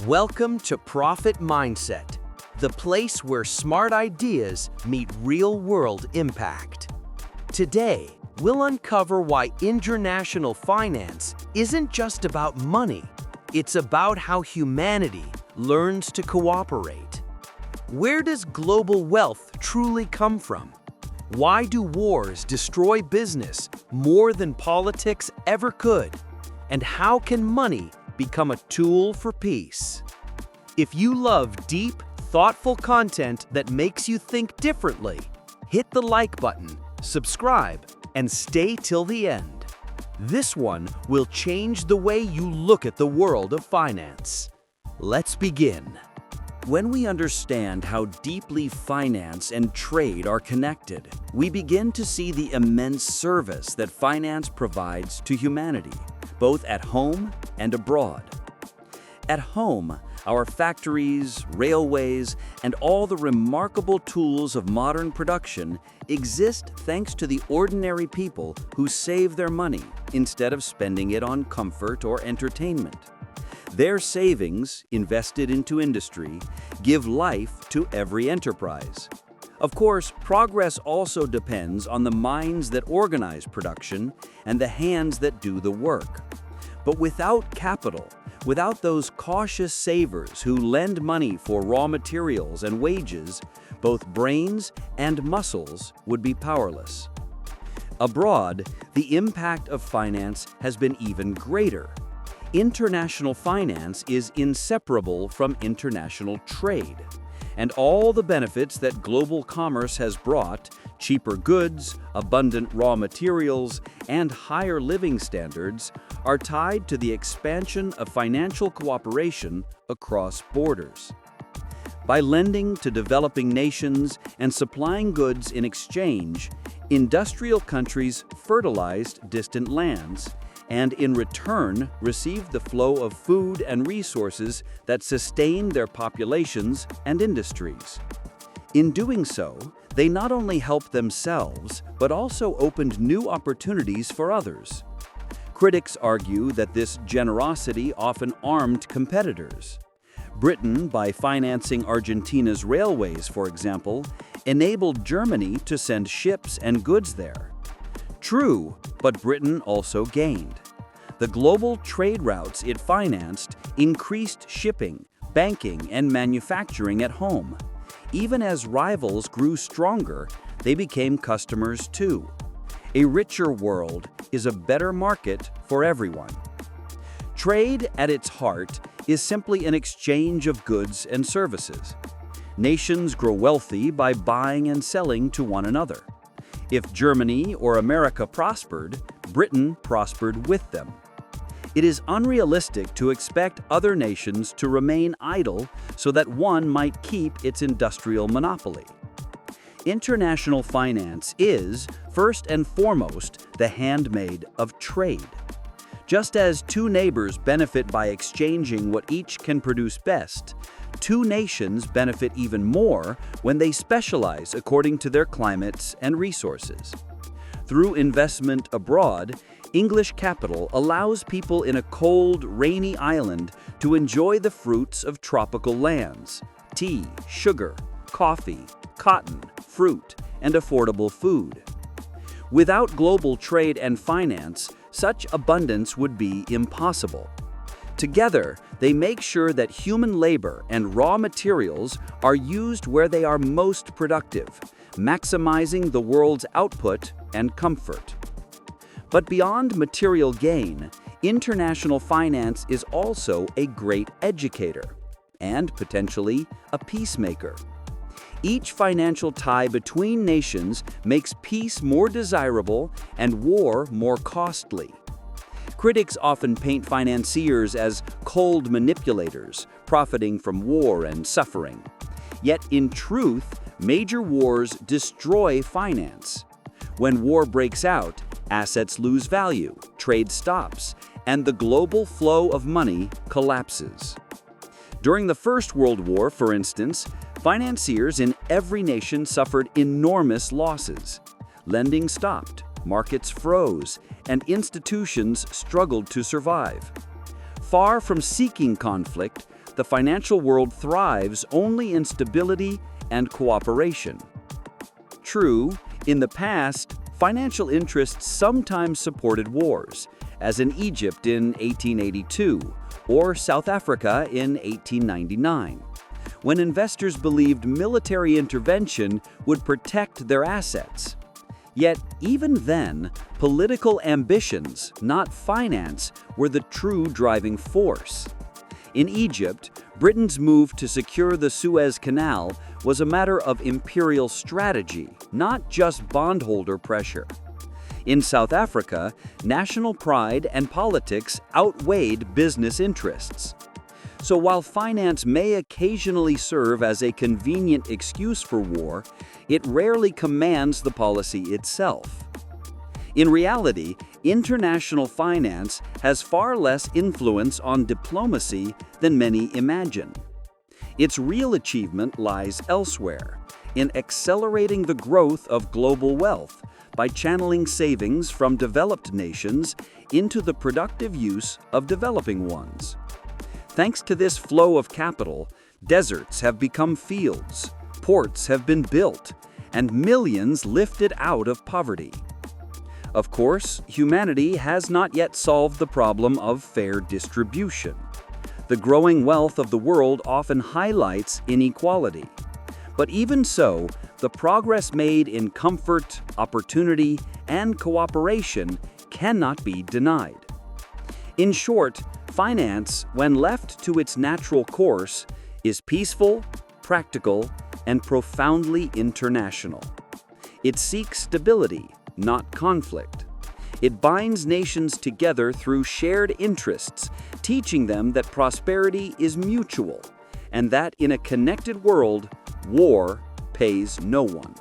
Welcome to Profit Mindset, the place where smart ideas meet real-world impact. Today, we'll uncover why international finance isn't just about money. It's about how humanity learns to cooperate. Where does global wealth truly come from? Why do wars destroy business more than politics ever could? And how can money become a tool for peace? If you love deep, thoughtful content that makes you think differently, hit the like button, subscribe, and stay till the end. This one will change the way you look at the world of finance. Let's begin. When we understand how deeply finance and trade are connected, we begin to see the immense service that finance provides to humanity, both at home and abroad. At home, our factories, railways, and all the remarkable tools of modern production exist thanks to the ordinary people who save their money instead of spending it on comfort or entertainment. Their savings, invested into industry, give life to every enterprise. Of course, progress also depends on the minds that organize production and the hands that do the work. But without capital, without those cautious savers who lend money for raw materials and wages, both brains and muscles would be powerless. Abroad, the impact of finance has been even greater. International finance is inseparable from international trade, and all the benefits that global commerce has brought, cheaper goods, abundant raw materials, and higher living standards, are tied to the expansion of financial cooperation across borders. By lending to developing nations and supplying goods in exchange, industrial countries fertilized distant lands, and in return received the flow of food and resources that sustained their populations and industries. In doing so, they not only helped themselves, but also opened new opportunities for others. Critics argue that this generosity often armed competitors. Britain, by financing Argentina's railways, for example, enabled Germany to send ships and goods there. True, but Britain also gained. The global trade routes it financed increased shipping, banking, and manufacturing at home. Even as rivals grew stronger, they became customers too. A richer world is a better market for everyone. Trade, at its heart, is simply an exchange of goods and services. Nations grow wealthy by buying and selling to one another. If Germany or America prospered, Britain prospered with them. It is unrealistic to expect other nations to remain idle so that one might keep its industrial monopoly. International finance is, first and foremost, the handmaid of trade. Just as two neighbors benefit by exchanging what each can produce best, two nations benefit even more when they specialize according to their climates and resources. Through investment abroad, English capital allows people in a cold, rainy island to enjoy the fruits of tropical lands: tea, sugar, coffee, cotton, fruit, and affordable food. Without global trade and finance, such abundance would be impossible. Together, they make sure that human labor and raw materials are used where they are most productive, maximizing the world's output and comfort. But beyond material gain, international finance is also a great educator and potentially a peacemaker. Each financial tie between nations makes peace more desirable and war more costly. Critics often paint financiers as cold manipulators, profiting from war and suffering. Yet in truth, major wars destroy finance. When war breaks out, assets lose value, trade stops, and the global flow of money collapses. During the First World War, for instance, financiers in every nation suffered enormous losses. Lending stopped, markets froze, and institutions struggled to survive. Far from seeking conflict, the financial world thrives only in stability and cooperation. True, in the past, financial interests sometimes supported wars, as in Egypt in 1882 or South Africa in 1899, when investors believed military intervention would protect their assets. Yet, even then, political ambitions, not finance, were the true driving force. In Egypt, Britain's move to secure the Suez Canal was a matter of imperial strategy, not just bondholder pressure. In South Africa, national pride and politics outweighed business interests. So while finance may occasionally serve as a convenient excuse for war, it rarely commands the policy itself. In reality, international finance has far less influence on diplomacy than many imagine. Its real achievement lies elsewhere, in accelerating the growth of global wealth by channeling savings from developed nations into the productive use of developing ones. Thanks to this flow of capital, deserts have become fields, ports have been built, and millions lifted out of poverty. Of course, humanity has not yet solved the problem of fair distribution. The growing wealth of the world often highlights inequality. But even so, the progress made in comfort, opportunity, and cooperation cannot be denied. In short, finance, when left to its natural course, is peaceful, practical, and profoundly international. It seeks stability, not conflict. It binds nations together through shared interests, teaching them that prosperity is mutual, and that in a connected world, war pays no one.